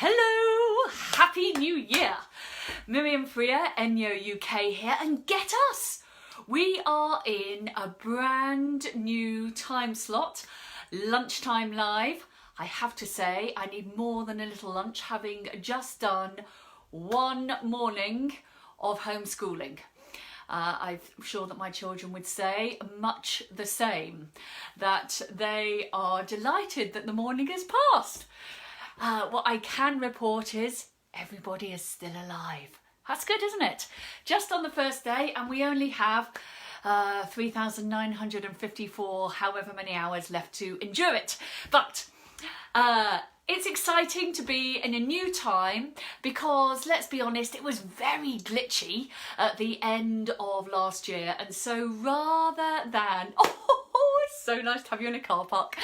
Hello, Happy New Year. Miriam Freer, ENJO UK here, and get us! We are in a brand new time slot, Lunchtime Live. I have to say, I need more than a little lunch, having just done one morning of homeschooling. I'm sure that my children would say much the same, that they are delighted that the morning has passed. What I can report is everybody is still alive. That's good, isn't it? Just on the first day, and we only have 3,954 however many hours left to endure it. But it's exciting to be in a new time because, let's be honest, it was very glitchy at the end of last year. And so rather than, it's so nice to have you in a car park.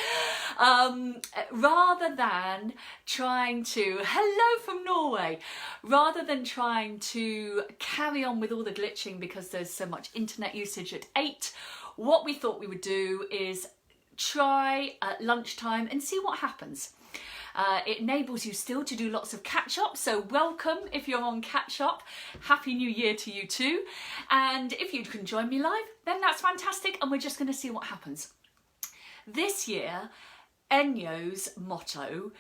Rather than trying to, hello from Norway, rather than trying to carry on with all the glitching because there's so much internet usage at 8, what we thought we would do is try at lunchtime and see what happens. It enables you still to do lots of catch-up, so welcome if you're on catch-up. Happy New Year to you too. And if you can join me live, then that's fantastic, and we're just going to see what happens. This year, ENJO's motto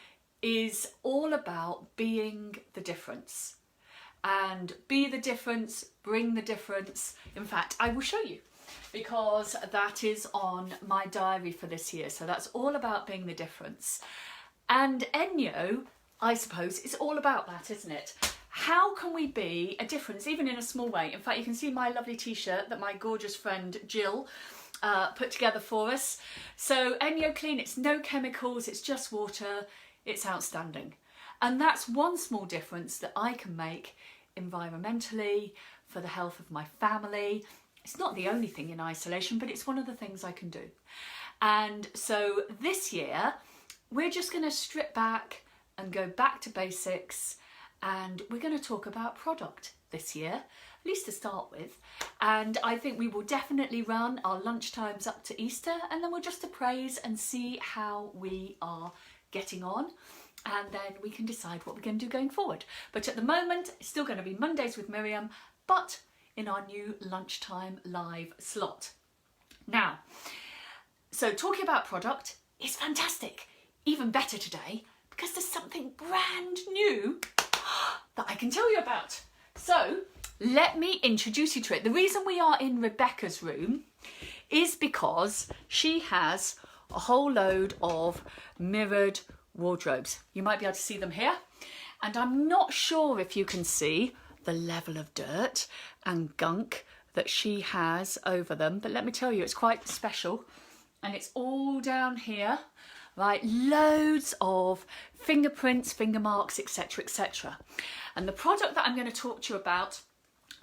is all about being the difference. And be the difference, bring the difference. In fact, I will show you, because that is on my diary for this year. So that's all about being the difference. And ENJO, I suppose, is all about that, isn't it? How can we be a difference, even in a small way? In fact, you can see my lovely t-shirt that my gorgeous friend Jill put together for us. So ENJO Clean, it's no chemicals, it's just water, it's outstanding. And that's one small difference that I can make environmentally, for the health of my family. It's not the only thing in isolation, but it's one of the things I can do. And so this year, we're just going to strip back and go back to basics, and we're going to talk about product this year, at least to start with. And I think we will definitely run our lunchtimes up to Easter, and then we'll just appraise and see how we are getting on, and then we can decide what we're going to do going forward. But at the moment, it's still going to be Mondays with Miriam, but in our new Lunchtime Live slot. Now, so talking about product is fantastic. Even better today, because there's something brand new that I can tell you about. So let me introduce you to it. The reason we are in Rebecca's room is because she has a whole load of mirrored wardrobes. You might be able to see them here. And I'm not sure if you can see the level of dirt and gunk that she has over them. But let me tell you, it's quite special. And it's all down here. Right, loads of fingerprints, finger marks, etc, etc. And the product that I'm going to talk to you about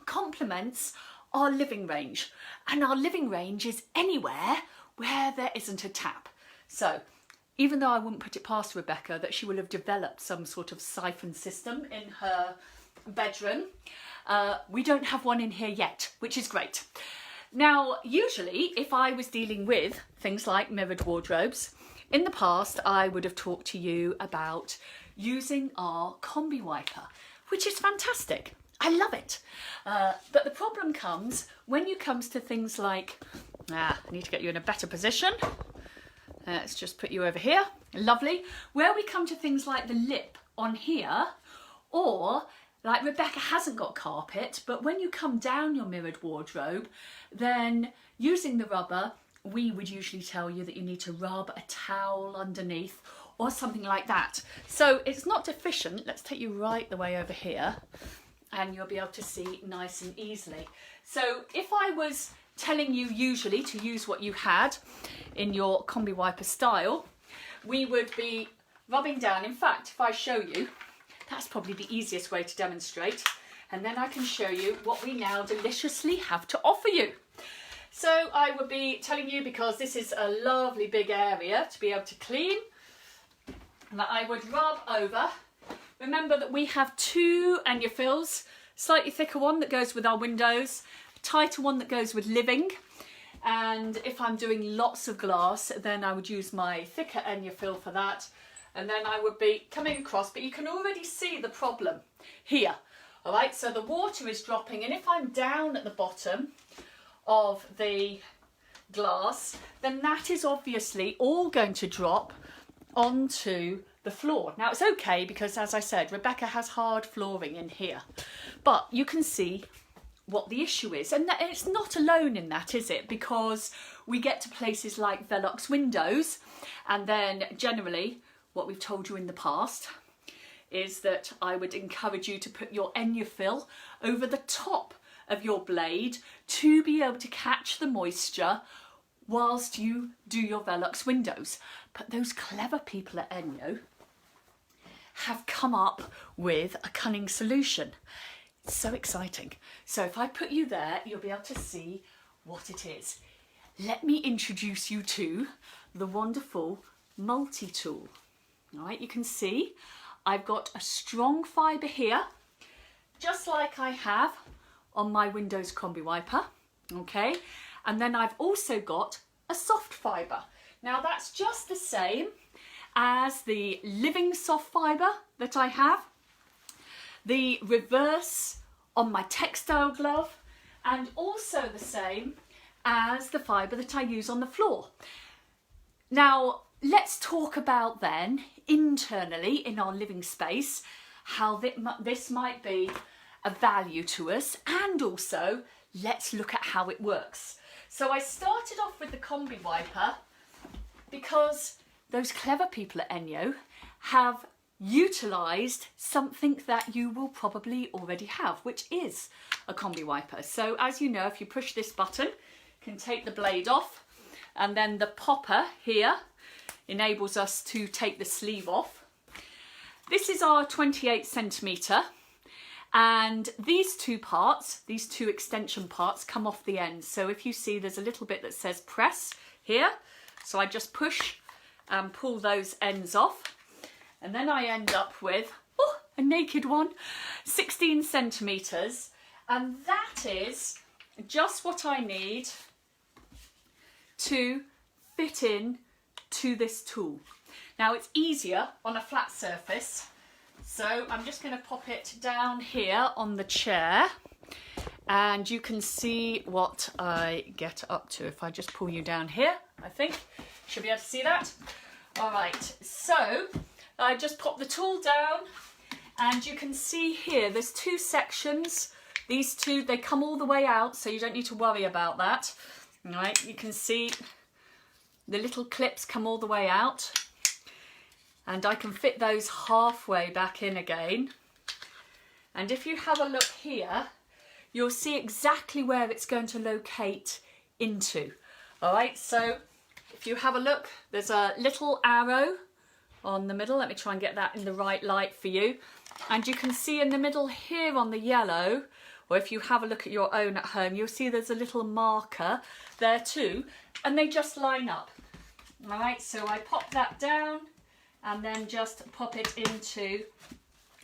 complements our living range. And our living range is anywhere where there isn't a tap. So even though I wouldn't put it past Rebecca that she will have developed some sort of siphon system in her bedroom, we don't have one in here yet, which is great. Now, usually if I was dealing with things like mirrored wardrobes, in the past, I would have talked to you about using our Combi Wiper, which is fantastic. I love it. But the problem comes when you comes to things like, I need to get you in a better position. Let's just put you over here. Lovely. Where we come to things like the lip on here, or like Rebecca hasn't got carpet, but when you come down your mirrored wardrobe, then using the rubber, we would usually tell you that you need to rub a towel underneath or something like that. So it's not efficient. Let's take you right the way over here and you'll be able to see nice and easily. So if I was telling you usually to use what you had in your Combi Wiper style, we would be rubbing down. In fact, if I show you, that's probably the easiest way to demonstrate. And then I can show you what we now deliciously have to offer you. So I would be telling you, because this is a lovely big area to be able to clean, that I would rub over. Remember that we have two ENJO fills, slightly thicker one that goes with our windows, a tighter one that goes with living. And if I'm doing lots of glass, then I would use my thicker ENJO fill for that. and then I would be coming across, but you can already see the problem here. All right, so the water is dropping, and if I'm down at the bottom of the glass, then that is obviously all going to drop onto the floor. Now it's okay because, as I said, Rebecca has hard flooring in here, but you can see what the issue is, and it's not alone in that, is it? Because we get to places like Velux windows, and then generally what we've told you in the past is that I would encourage you to put your ENJO fill over the top of your blade to be able to catch the moisture whilst you do your Velux windows. But those clever people at ENJO have come up with a cunning solution. It's so exciting. So if I put you there, you'll be able to see what it is. Let me introduce you to the wonderful multi-tool. All right, you can see I've got a strong fibre here, just like I have on my Windows Combi Wiper, okay? And then I've also got a soft fibre. Now that's just the same as the living soft fibre that I have, the reverse on my textile glove, and also the same as the fibre that I use on the floor. Now let's talk about then internally in our living space how this might be a value to us, and also let's look at how it works. So I started off with the Combi Wiper because those clever people at ENJO have utilised something that you will probably already have, which is a Combi Wiper. So as you know, if you push this button, you can take the blade off, and then the popper here enables us to take the sleeve off. This is our 28 centimetre, and these two parts, these two extension parts, come off the end. So if you see, there's a little bit that says press here, so I just push and pull those ends off, and then I end up with a naked one, 16 centimetres, and that is just what I need to fit in to this tool. Now it's easier on a flat surface, so I'm just going to pop it down here on the chair, and you can see what I get up to. If I just pull you down here, I think should be able to see that. All right, so I just pop the tool down, and you can see here there's two sections. These two, they come all the way out, so you don't need to worry about that. All right, you can see the little clips come all the way out, and I can fit those halfway back in again. And if you have a look here, you'll see exactly where it's going to locate into. All right, so if you have a look, there's a little arrow on the middle. Let me try and get that in the right light for you. And you can see in the middle here on the yellow, or if you have a look at your own at home, you'll see there's a little marker there too, and they just line up. All right, so I pop that down and then just pop it into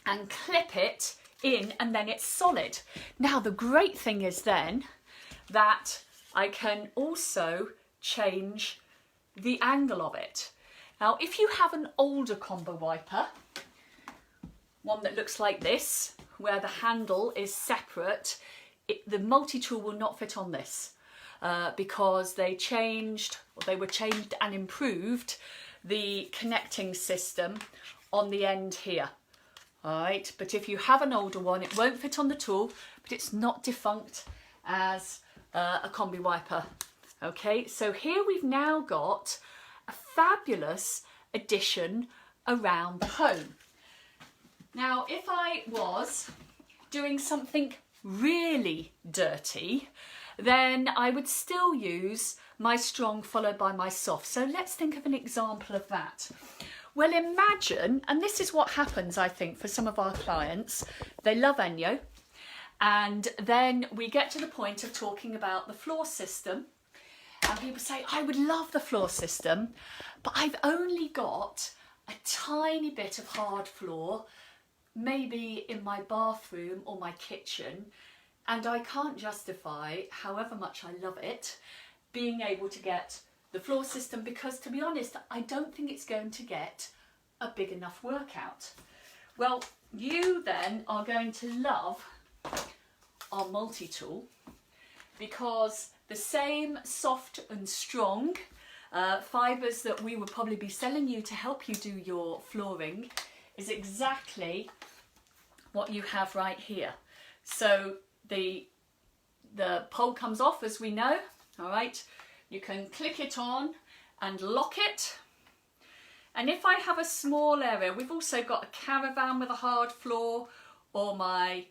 and clip it in, and then it's solid. Now the great thing is then that I can also change the angle of it. Now if you have an older Combi Wiper, one that looks like this, where the handle is separate, the multi-tool will not fit on this because they were changed and improved the connecting system on the end here. All right, but if you have an older one, it won't fit on the tool, but it's not defunct as a Combi Wiper. Okay, so here we've now got a fabulous addition around the home. Now, if I was doing something really dirty, then I would still use my strong followed by my soft. So let's think of an example of that. Well, imagine, and this is what happens, I think, for some of our clients. They love ENJO, and then we get to the point of talking about the floor system, and people say, I would love the floor system, but I've only got a tiny bit of hard floor, maybe in my bathroom or my kitchen, and I can't justify, however much I love it, being able to get the floor system, because to be honest, I don't think it's going to get a big enough workout. Well, you then are going to love our multi-tool, because the same soft and strong fibres that we would probably be selling you to help you do your flooring is exactly what you have right here. So the pole comes off, as we know, all right? You can click it on and lock it. And if I have a small area, we've also got a caravan with a hard floor, or my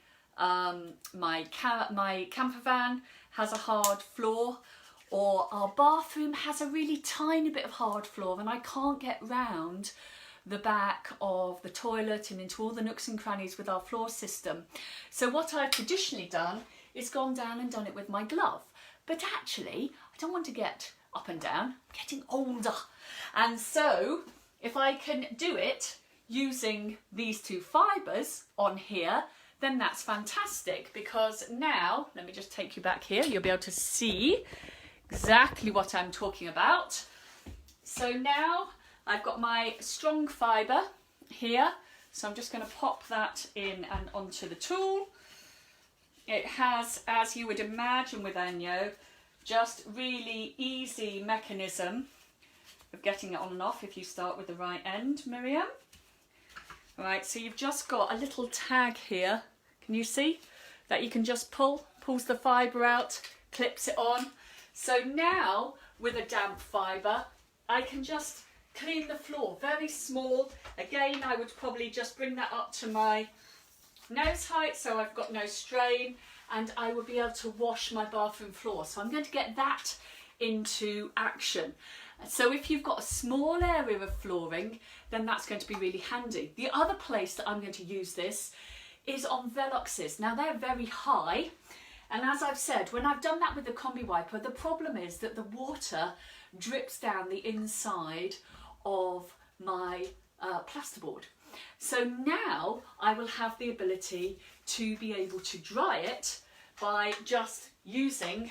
camper van has a hard floor, or our bathroom has a really tiny bit of hard floor and I can't get round the back of the toilet and into all the nooks and crannies with our floor system. So what I've traditionally done is gone down and done it with my glove. But actually, I don't want to get up and down, I'm getting older. And so if I can do it using these two fibres on here, then that's fantastic, because now, let me just take you back here, you'll be able to see exactly what I'm talking about. So now I've got my strong fibre here, so I'm just going to pop that in and onto the tool. It has, as you would imagine with ENJO, just really easy mechanism of getting it on and off if you start with the right end, Miriam. Right, so you've just got a little tag here, can you see? That you can just pulls the fibre out, clips it on. So now, with a damp fibre, I can just clean the floor, very small. Again, I would probably just bring that up to my nose height so I've got no strain, and I would be able to wash my bathroom floor. So I'm going to get that into action. So if you've got a small area of flooring, then that's going to be really handy. The other place that I'm going to use this is on veloxes. Now they're very high, and as I've said, when I've done that with the Combi Wiper, the problem is that the water drips down the inside of my plasterboard. So now I will have the ability to be able to dry it by just using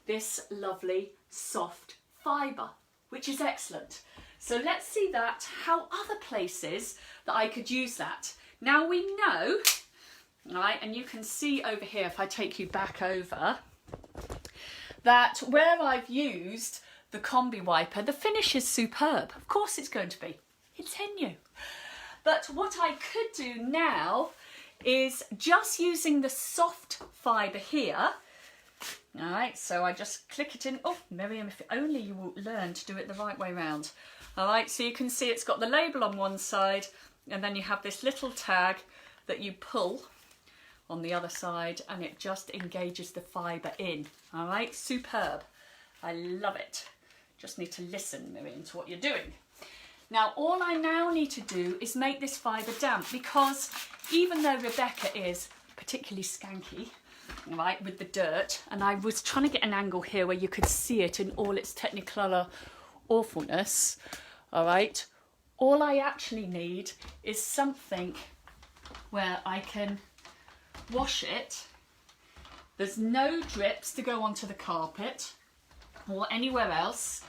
this lovely soft fibre, which is excellent. So let's see that, how other places that I could use that. Now we know, right, and you can see over here, if I take you back over, that where I've used the Combi Wiper, the finish is superb. Of course it's going to be, it's ENJO. But what I could do now is just using the soft fibre here. All right, so I just click it in. Oh, Miriam, if only you will learn to do it the right way round. All right, so you can see it's got the label on one side, and then you have this little tag that you pull on the other side, and it just engages the fibre in. All right, superb. I love it. Just need to listen, Miriam, to what you're doing. Now, all I now need to do is make this fibre damp, because even though Rebecca is particularly skanky, right, with the dirt, and I was trying to get an angle here where you could see it in all its technicolor awfulness, all right, all I actually need is something where I can wash it. There's no drips to go onto the carpet or anywhere else.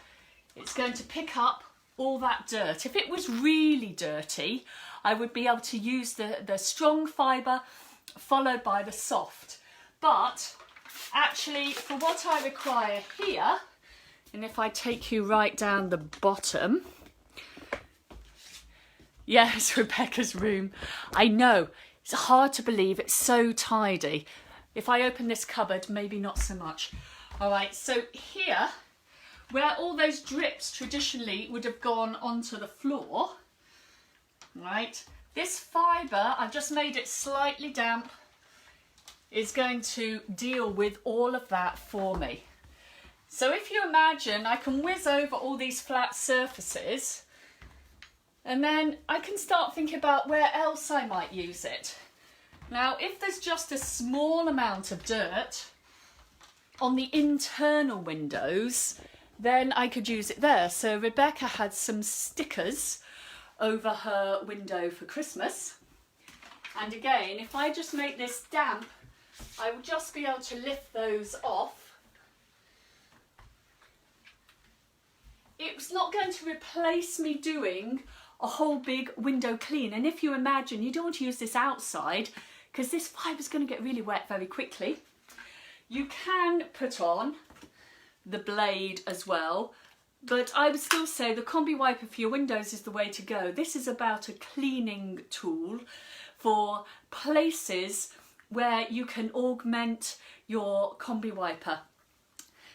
It's going to pick up all that dirt. If it was really dirty, I would be able to use the strong fibre followed by the soft. But actually, for what I require here, and if I take you right down the bottom, yes, Rebecca's room. I know, it's hard to believe, it's so tidy. If I open this cupboard, maybe not so much. All right, so here, where all those drips traditionally would have gone onto the floor, right, this fibre, I've just made it slightly damp, is going to deal with all of that for me. So if you imagine, I can whiz over all these flat surfaces, and then I can start thinking about where else I might use it. Now, if there's just a small amount of dirt on the internal windows, then I could use it there. So Rebecca had some stickers over her window for Christmas. And again, if I just make this damp, I will just be able to lift those off. It's not going to replace me doing a whole big window clean. And if you imagine, you don't want to use this outside because this fibre is going to get really wet very quickly. You can put on the blade as well, but I would still say the Combi Wiper for your windows is the way to go. This is about a cleaning tool for places where you can augment your Combi Wiper.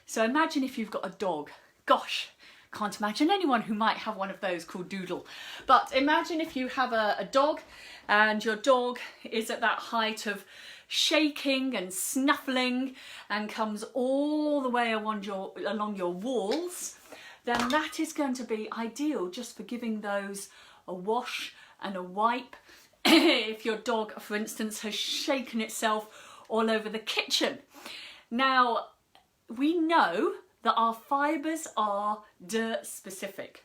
So imagine if you've got a dog. Gosh, can't imagine anyone who might have one of those called Doodle. But imagine if you have a dog and your dog is at that height of shaking and snuffling and comes all the way along your walls, then that is going to be ideal just for giving those a wash and a wipe. If your dog, for instance, has shaken itself all over the kitchen. Now, we know that our fibres are dirt specific.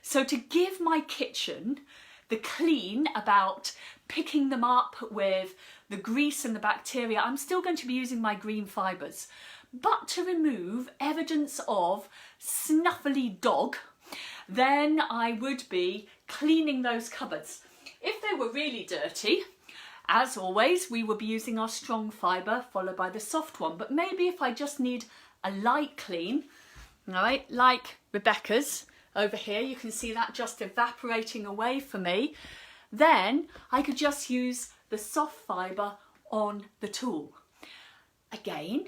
So to give my kitchen the clean about picking them up with the grease and the bacteria, I'm still going to be using my green fibres. But to remove evidence of snuffly dog, then I would be cleaning those cupboards. If they were really dirty, as always, we would be using our strong fibre followed by the soft one. But maybe if I just need a light clean, all right, like Rebecca's over here, you can see that just evaporating away for me, then I could just use the soft fibre on the tool. Again,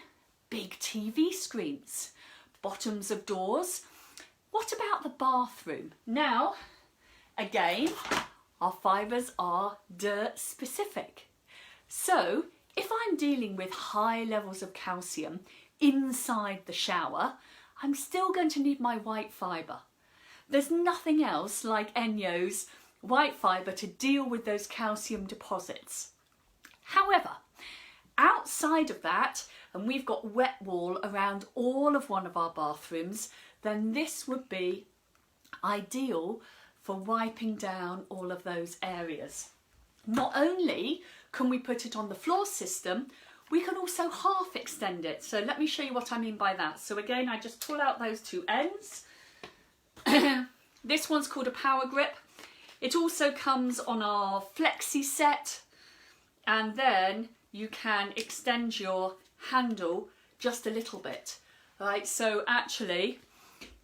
big TV screens, bottoms of doors. What about the bathroom? Now, again, our fibres are dirt specific. So if I'm dealing with high levels of calcium inside the shower, I'm still going to need my white fibre. There's nothing else like ENJO's white fibre to deal with those calcium deposits. However, outside of that, and we've got wet wall around all of one of our bathrooms, then this would be ideal for wiping down all of those areas. Not only can we put it on the floor system, we can also half extend it. So let me show you what I mean by that. So again, I just pull out those two ends. This one's called a power grip. It also comes on our flexi set, and then you can extend your handle just a little bit. Right, so actually,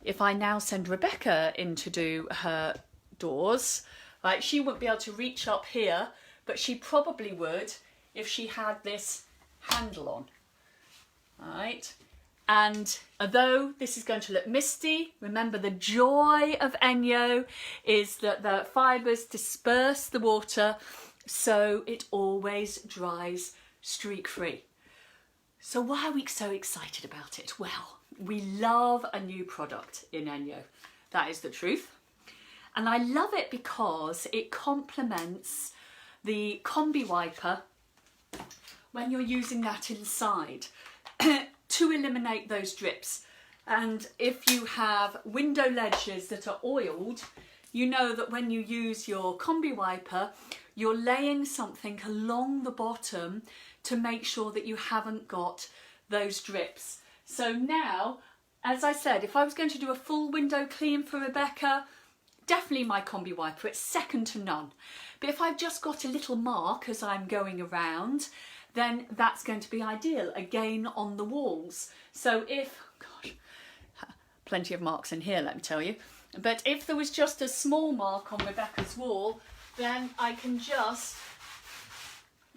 if I now send Rebecca in to do her doors, right, she wouldn't be able to reach up here, but she probably would if she had this handle on. All right, and although this is going to look misty, remember the joy of ENJO is that the fibres disperse the water so it always dries streak free. So why are we so excited about it? Well, we love a new product in ENJO. That is the truth. And I love it because it complements the Combi Wiper when you're using that inside to eliminate those drips. And if you have window ledges that are oiled, you know that when you use your Combi Wiper, you're laying something along the bottom to make sure that you haven't got those drips. So now, as I said, if I was going to do a full window clean for Rebecca, definitely my Combi Wiper, it's second to none. But if I've just got a little mark as I'm going around, then that's going to be ideal, again on the walls. So if, gosh, plenty of marks in here, let me tell you. But if there was just a small mark on Rebecca's wall, then I can just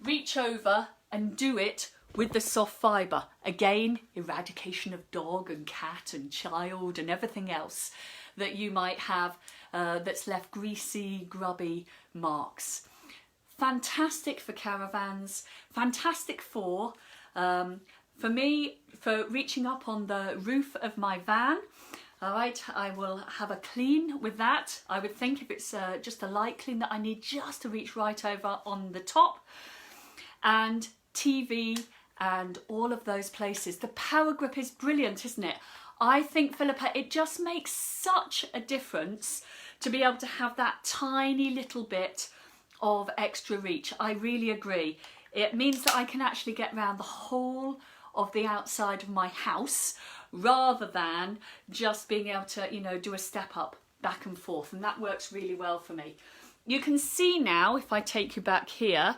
reach over and do it with the soft fibre. Again, eradication of dog and cat and child and everything else that you might have that's left greasy, grubby marks. Fantastic for caravans, fantastic for me, for reaching up on the roof of my van. All right, I will have a clean with that. I would think if it's just a light clean that I need just to reach right over on the top. And TV and all of those places. The power grip is brilliant, isn't it? I think, Philippa, it just makes such a difference to be able to have that tiny little bit of extra reach. I really agree. It means that I can actually get around the whole of the outside of my house rather than just being able to, you know, do a step up back and forth, and that works really well for me. You can see now, if I take you back here,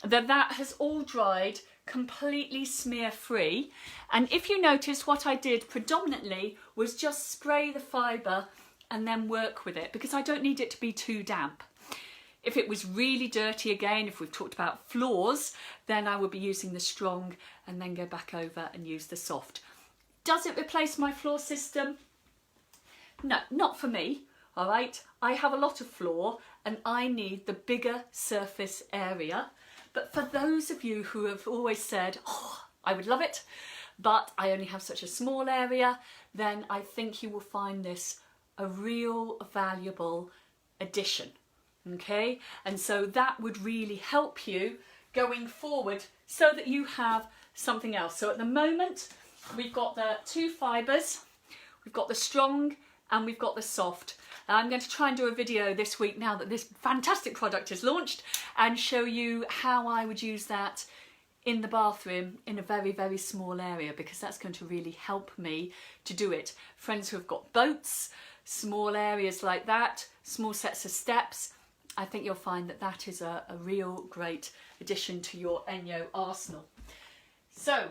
that that has all dried completely smear free. And if you notice, what I did predominantly was just spray the fibre and then work with it, because I don't need it to be too damp. If it was really dirty, again, if we've talked about floors, then I would be using the strong and then go back over and use the soft. Does it replace my floor system? No, not for me, all right? I have a lot of floor and I need the bigger surface area. But for those of you who have always said, oh, I would love it, but I only have such a small area, then I think you will find this a real valuable addition. Okay, and so that would really help you going forward so that you have something else. So at the moment we've got the two fibres, we've got the strong and we've got the soft. I'm going to try and do a video this week now that this fantastic product is launched and show you how I would use that in the bathroom in a very, very small area, because that's going to really help me to do it. Friends who have got boats, small areas like that, small sets of steps, I think you'll find that that is a real great addition to your ENJO arsenal. So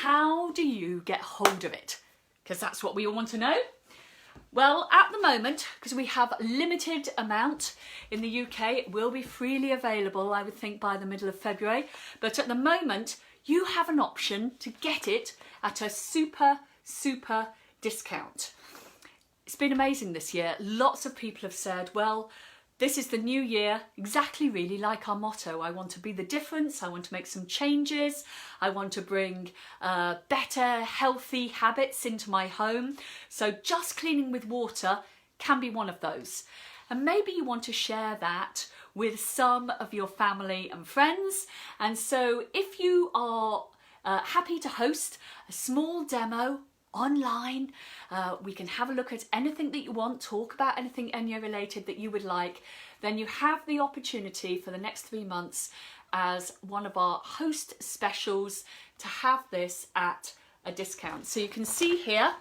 how do you get hold of it? Because that's what we all want to know. Well, at the moment, because we have a limited amount in the UK, it will be freely available, I would think, by the middle of February. But at the moment, you have an option to get it at a super, super discount. It's been amazing this year. Lots of people have said, well, this is the new year, exactly really like our motto. I want to be the difference, I want to make some changes, I want to bring better, healthy habits into my home. So just cleaning with water can be one of those. And maybe you want to share that with some of your family and friends. And so if you are happy to host a small demo online, we can have a look at anything that you want, talk about anything ENJO related that you would like, then you have the opportunity for the next 3 months as one of our host specials to have this at a discount. So you can see here,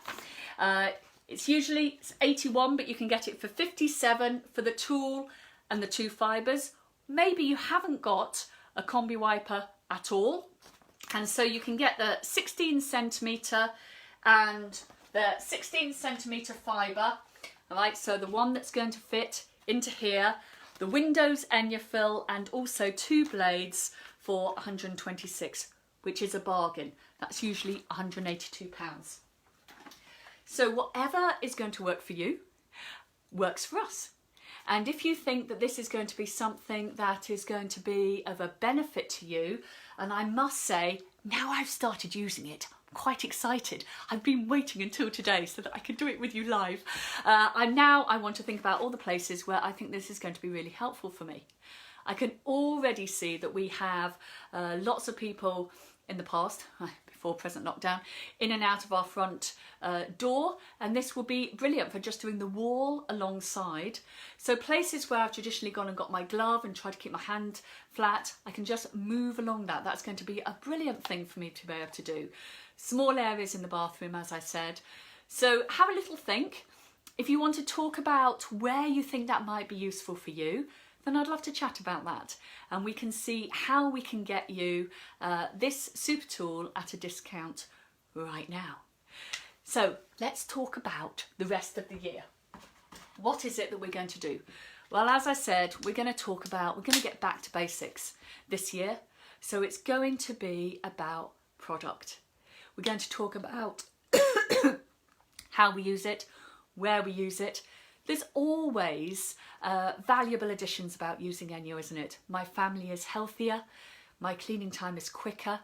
it's usually 81, but you can get it for 57 for the tool and the two fibres. Maybe you haven't got a Combi Wiper at all, and so you can get the 16 centimetre and the 16 centimetre fibre, all right, so the one that's going to fit into here, the Windows ENJO fill, and also two blades for 126, which is a bargain. That's usually £182. So whatever is going to work for you works for us. And if you think that this is going to be something that is going to be of a benefit to you, and I must say, now I've started using it, quite excited. I've been waiting until today so that I can do it with you live. And now I want to think about all the places where I think this is going to be really helpful for me. I can already see that we have lots of people in the past, before present lockdown, in and out of our front door, and this will be brilliant for just doing the wall alongside. So places where I've traditionally gone and got my glove and tried to keep my hand flat, I can just move along that. That's going to be a brilliant thing for me to be able to do. Small areas in the bathroom, as I said. So have a little think. If you want to talk about where you think that might be useful for you, then I'd love to chat about that, and we can see how we can get you this super tool at a discount right now. So let's talk about the rest of the year. What is it that we're going to do? Well, as I said, we're going to get back to basics this year. So it's going to be about product. We're going to talk about how we use it, where we use it. There's always valuable additions about using ENJO, isn't it? My family is healthier, my cleaning time is quicker.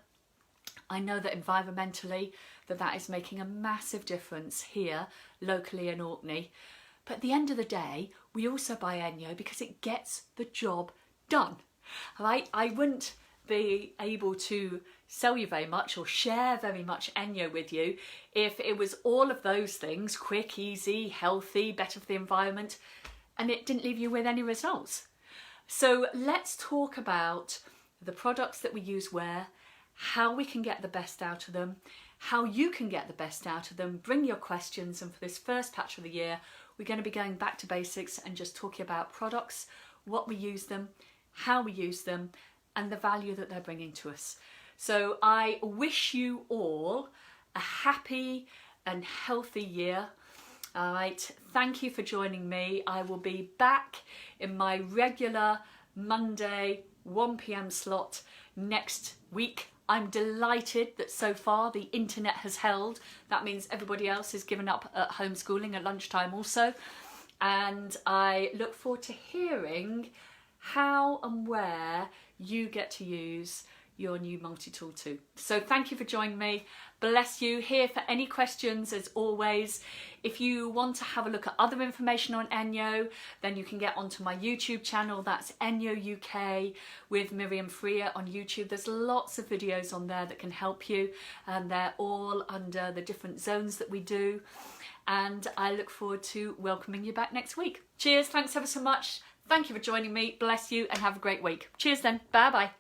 I know that environmentally that is making a massive difference here, locally in Orkney. But at the end of the day, we also buy ENJO because it gets the job done. All right? I wouldn't be able to sell you very much or share very much ENJO with you if it was all of those things, quick, easy, healthy, better for the environment, and it didn't leave you with any results. So let's talk about the products that we use where, how we can get the best out of them, how you can get the best out of them. Bring your questions, and for this first patch of the year, we're going to be going back to basics and just talking about products, what we use them, how we use them, and the value that they're bringing to us. So I wish you all a happy and healthy year. All right, thank you for joining me. I will be back in my regular Monday 1 p.m. slot next week. I'm delighted that so far the internet has held. That means everybody else is given up at homeschooling at lunchtime also. And I look forward to hearing how and where you get to use your new multi-tool too. So thank you for joining me. Bless you. Here for any questions as always. If you want to have a look at other information on ENJO, then you can get onto my YouTube channel. That's ENJO UK with Miriam Freer on YouTube. There's lots of videos on there that can help you, and they're all under the different zones that we do. And I look forward to welcoming you back next week. Cheers. Thanks ever so much. Thank you for joining me. Bless you and have a great week. Cheers then. Bye bye.